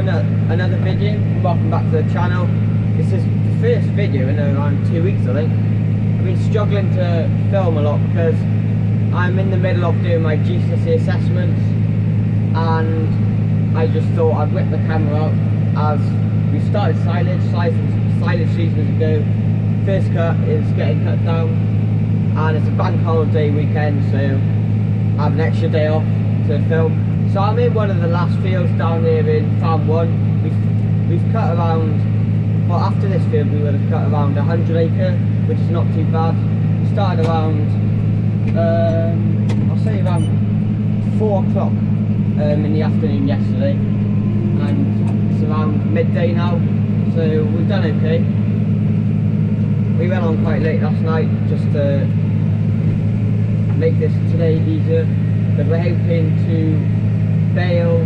to another video. Welcome back to the channel. This is the first video in around 2 weeks, I think. I've been struggling to film a lot because I'm in the middle of doing my GCSE assessments, and I just thought I'd whip the camera out as we started silage season ago. First cut is getting cut down, and it's a bank holiday weekend, so I have an extra day off to film. So I'm in one of the last fields down here in Farm 1. We've cut around, well, after this field we would have cut around 100 acre, which is not too bad. We started around, I'll say around 4 o'clock in the afternoon yesterday, and it's around midday now, so we've done okay. We went on quite late last night just to make this today easier, but we're hoping to bale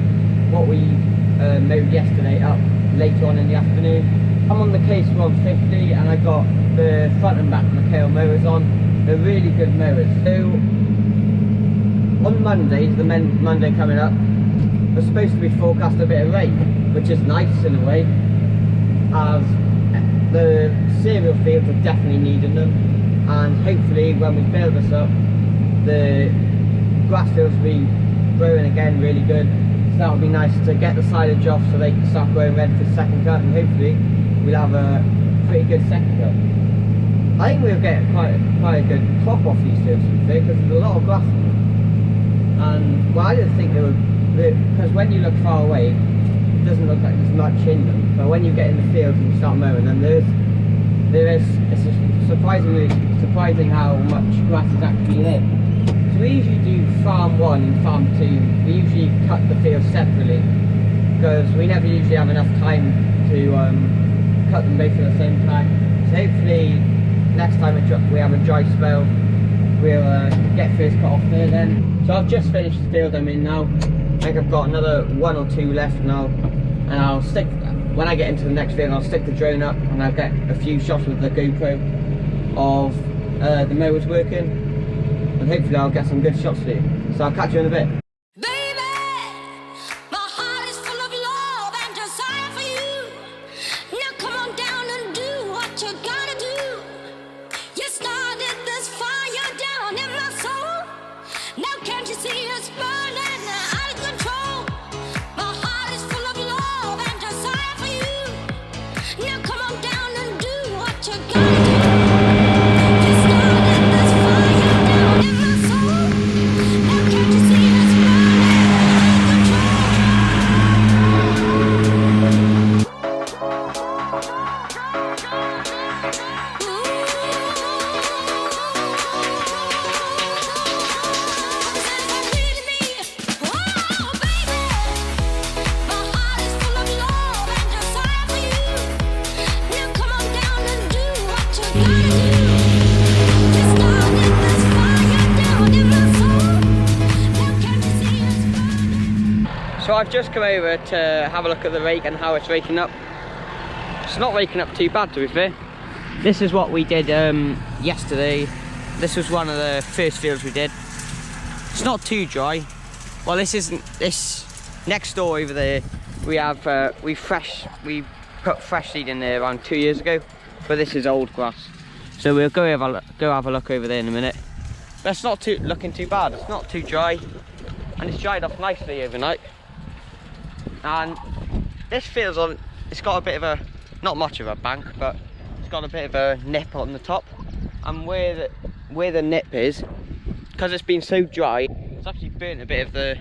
what we mowed yesterday up later on in the afternoon. I'm on the Case 150 and I got the front and back McHale mowers on. They're really good mowers. So on Monday, the Monday coming up, we're supposed to be forecast a bit of rain, which is nice in a way, as the cereal fields are definitely needing them, and hopefully when we build this up, the grass fields will be growing again really good. So that'll be nice to get the silage off so they can start growing ready for the second cut, and hopefully we'll have a pretty good second cut. I think we'll get quite a good crop off these fields, to be fair, because there's a lot of grass in them. And well, I didn't think they would, because when you look far away it doesn't look like there's much in them, but when you get in the fields and you start mowing them, it's surprising how much grass is actually there. So we usually do Farm 1 and Farm 2. We usually cut the fields separately because we never usually have enough time to cut them both at the same time. So hopefully next time we have a dry spell, we'll get first cut off there then. So I've just finished the field I'm in now. I think I've got another 1 or 2 left now, and I'll stick, when I get into the next field, I'll stick the drone up and I'll get a few shots with the GoPro of the mowers working, and hopefully I'll get some good shots for you. So I'll catch you in a bit. So I've just come over to have a look at the rake and how it's raking up. It's not raking up too bad, to be fair. This is what we did yesterday. This was one of the first fields we did. It's not too dry. Well, this next door over there, we have we put fresh seed in there around 2 years ago, but this is old grass. So we'll go have a look over there in a minute. But it's not looking too bad. It's not too dry, and it's dried off nicely overnight. And this field's on, it's got a bit of a, not much of a bank, but it's got a bit of a nip on the top, and where the nip is, because it's been so dry, it's actually burnt a bit of the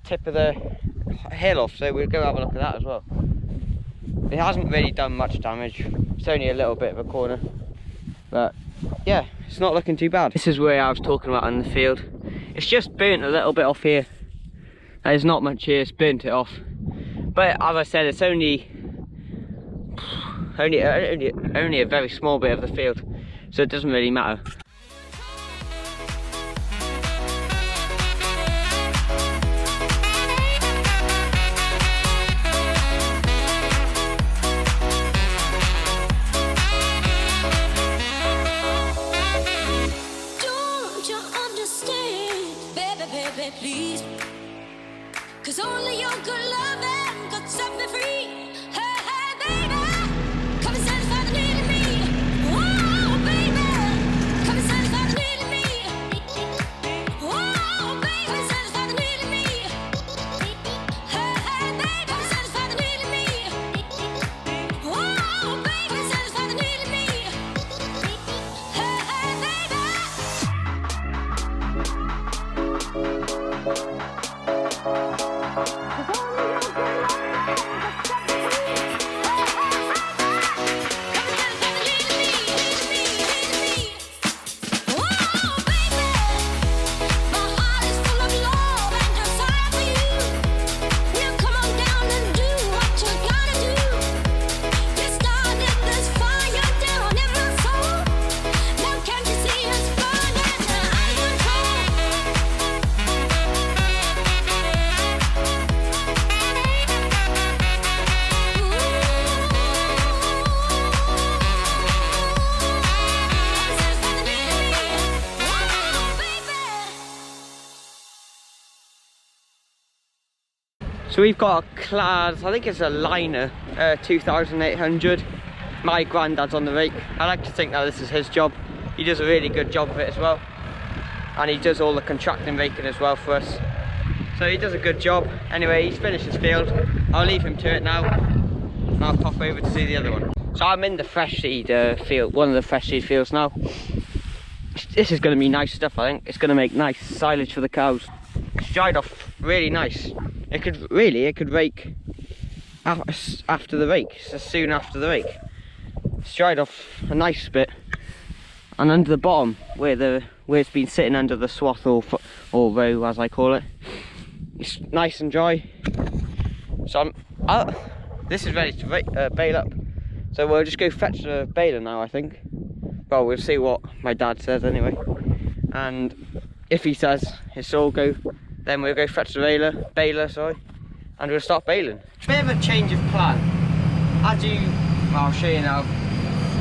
tip of the hill off, so we'll go have a look at that as well. It hasn't really done much damage, it's only a little bit of a corner, but yeah, it's not looking too bad. This is where I was talking about in the field. It's just burnt a little bit off here. There's not much here, it's burnt it off. But as I said, it's only a very small bit of the field, so it doesn't really matter. Please, 'cause only your good So we've got a class, I think it's a liner, 2800. My granddad's on the rake. I like to think that this is his job. He does a really good job of it as well. And he does all the contracting raking as well for us. So he does a good job. Anyway, he's finished his field. I'll leave him to it now. And I'll pop over to see the other one. So I'm in the fresh seed field, one of the fresh seed fields now. This is going to be nice stuff, I think. It's going to make nice silage for the cows. It's dried off really nice. It could rake after the rake, so soon after the rake. It's dried off a nice bit. And under the bottom, where it's been sitting under the swath or row, as I call it, it's nice and dry. So this is ready to bale up. So we'll just go fetch the baler now, I think. Well, we'll see what my dad says anyway. And if he says it's all go, then we'll go fetch the baler, and we'll start baling. Bit of a change of plan. I'll show you now.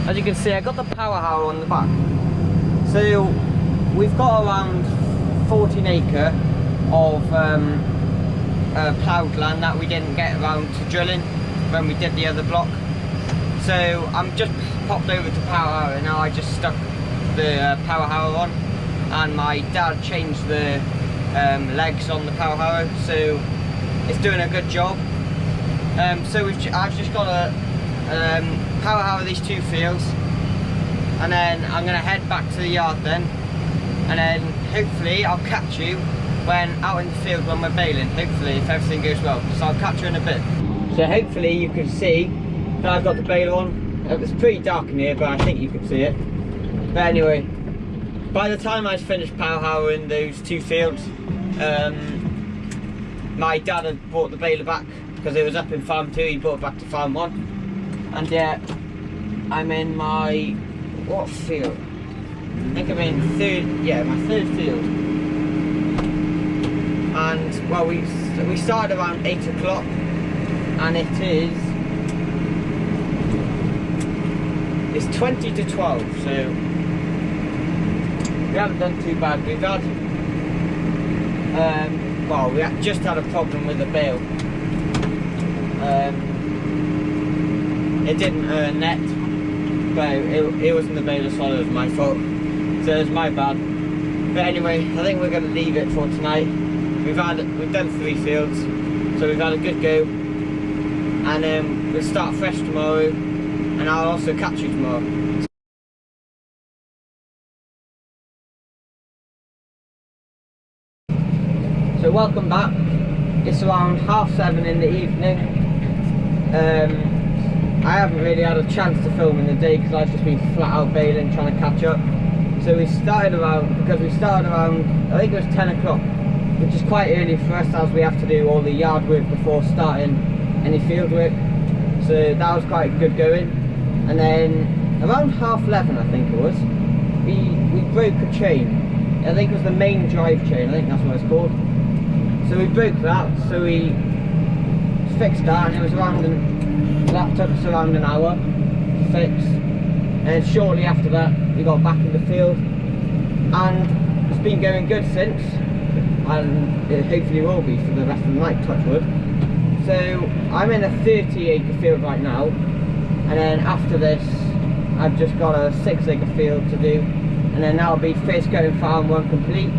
As you can see, I got the power harrow on the back. So we've got around 14 acre of ploughed land that we didn't get around to drilling when we did the other block. So I'm just popped over to power harrow now. I just stuck the power harrow on, and my dad changed the legs on the power harrow, so it's doing a good job. So I've just got to power harrow these two fields, and then I'm going to head back to the yard then, and then hopefully I'll catch you when out in the field when we're baling, hopefully, if everything goes well. So I'll catch you in a bit. So hopefully you can see that I've got the baler on. It's pretty dark in here, but I think you can see it. But anyway, by the time I finished power harrowing those two fields, my dad had brought the baler back because it was up in farm 2. He brought it back to farm 1, and yeah, I'm in my what field? I think I'm in my third field. And well, we started around 8 o'clock, and it's 20 to 12, so we haven't done too bad. We've had we just had a problem with the bale. It didn't net, but it wasn't the baler's fault, it was my fault, so it was my bad. But anyway, I think we're going to leave it for tonight. We've done 3 fields, so we've had a good go, and we'll start fresh tomorrow, and I'll also catch you tomorrow. So welcome back. It's around 7:30 in the evening. I haven't really had a chance to film in the day because I've just been flat out baling, trying to catch up. So we started around, I think it was 10 o'clock, which is quite early for us as we have to do all the yard work before starting any field work. So that was quite good going. And then around 11:30, I think it was, we broke a chain. I think it was the main drive chain, I think that's what it's called. So we broke that, so we fixed that, and that took us around an hour to fix. And shortly after that, we got back in the field, and it's been going good since, and it hopefully will be for the rest of the night, touch wood. So I'm in a 30 acre field right now, and then after this, I've just got a 6 acre field to do, and then that'll be first going farm 1 complete.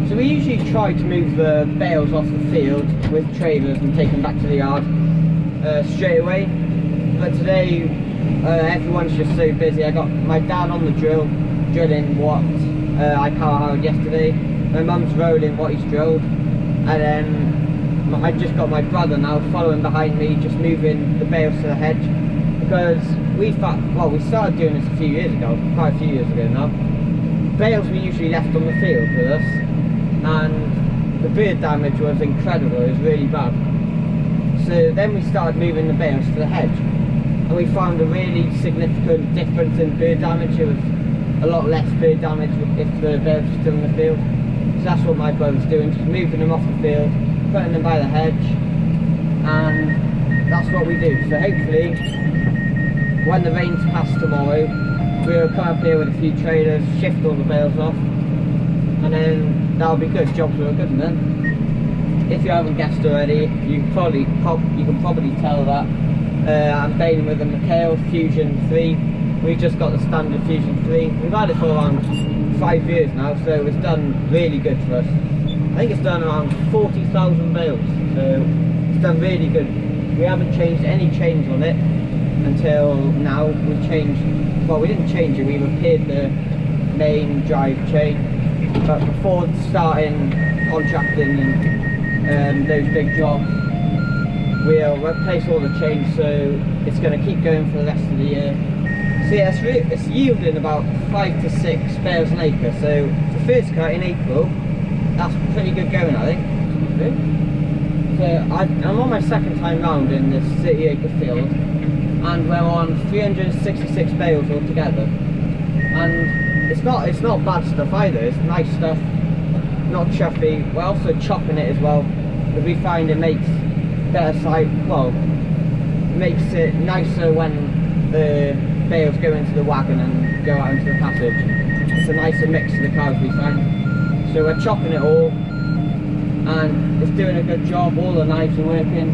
So we usually try to move the bales off the field with trailers and take them back to the yard straight away. But today, everyone's just so busy. I got my dad on the drilling what I power harrowed yesterday. My mum's rolling what he's drilled, and then I just got my brother now following behind me, just moving the bales to the hedge, because we started doing this a few years ago, quite a few years ago now. Bales were usually left on the field with us, and the bird damage was incredible. It was really bad. So then we started moving the bales to the hedge, and we found a really significant difference in bird damage. It was a lot less bird damage if the bales were still in the field. So that's what my brother's doing, just moving them off the field, putting them by the hedge, and that's what we do. So hopefully, when the rains pass tomorrow, we'll come up here with a few trailers, shift all the bales off, and then that'll be good. Jobs will be good, and then if you haven't guessed already, you can probably tell that I'm baling with a McHale Fusion 3. We just got the standard Fusion 3. We've had it for around 5 years now, so it's done really good for us. I think it's done around 40,000 bales, so it's done really good. We haven't changed any chains on it until now. We didn't change it, we repaired the main drive chain, but before starting contracting and those big jobs, we'll replace all the chains, so it's going to keep going for the rest of the year. So yeah, it's yielding about 5 to 6 bales an acre, so the first cut in April, that's pretty good going, I think. So I'm on my second time round in this 30 acre field, and we're on 366 bales altogether. And it's not bad stuff either, it's nice stuff, not chuffy. We're also chopping it as well, because we find it makes better makes it nicer when the bales go into the wagon and go out into the passage. It's a nicer mix of the cows, we find. So we're chopping it all, and it's doing a good job. All the knives are working,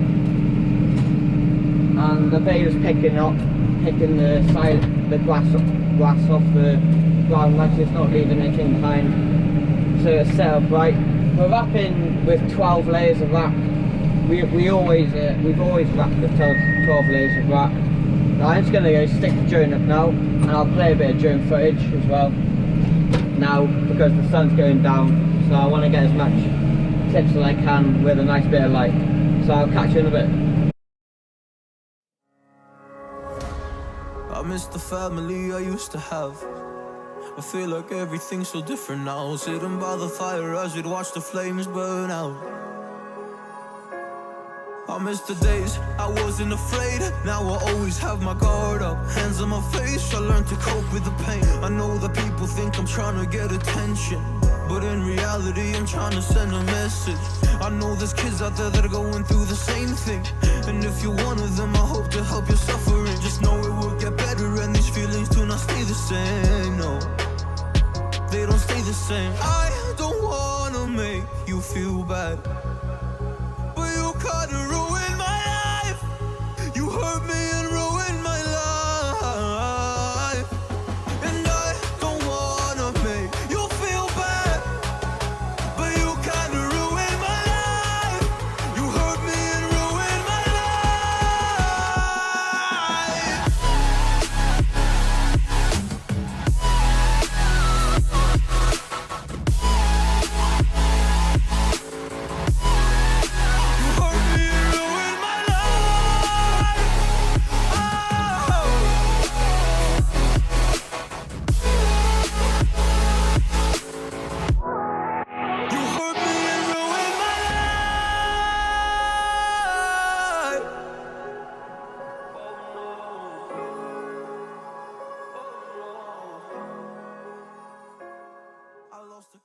and the bale's picking the grass off the ground nicely. It's not leaving anything behind. So it's set up right. We're wrapping with 12 layers of wrap. We've always wrapped with 12 layers of wrap. I'm just going to go stick the drone up now, and I'll play a bit of drone footage as well now, because the sun's going down, so I want to get as much tips as I can with a nice bit of light. So I'll catch you in a bit. I miss the family I used to have. I feel like everything's so different now. Sitting by the fire as we'd watch the flames burn out. I miss the days I wasn't afraid. Now I always have my guard up, hands on my face. I learned to cope with the pain. I know that people think I'm trying to get attention, but in reality I'm trying to send a message. I know there's kids out there that are going through the same thing, and if you're one of them, I hope to help your suffering. Just know it will get better, and these feelings do not stay the same. No, they don't stay the same. I don't wanna make you feel bad, but you kinda ruined my life. You hurt me and ruined my life, and I don't wanna make you feel bad, but you kinda ruined my life. You hurt me and ruined my life. You hurt me and ruined my life. Oh. You hurt me and ruined my life. I lost it.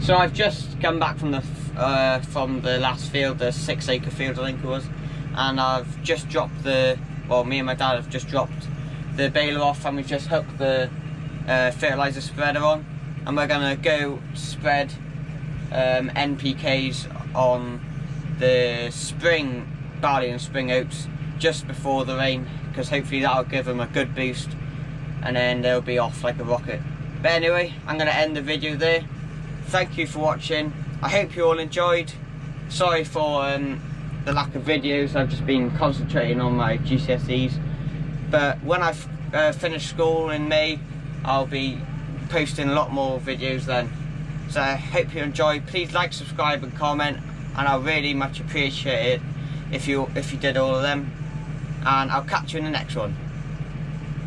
So I've just come back from the last field, the 6 acre field I think it was, and I've just dropped me and my dad have just dropped the baler off, and we've just hooked the fertiliser spreader on, and we're gonna go spread NPKs on the spring barley and spring oats just before the rain, because hopefully that'll give them a good boost, and then they'll be off like a rocket. But anyway, I'm gonna end the video there. Thank you for watching. I hope you all enjoyed. Sorry for the lack of videos. I've just been concentrating on my GCSEs. But when I finish school in May, I'll be posting a lot more videos then. So I hope you enjoy. Please like, subscribe and comment, and I'll really much appreciate it if you did all of them. And I'll catch you in the next one.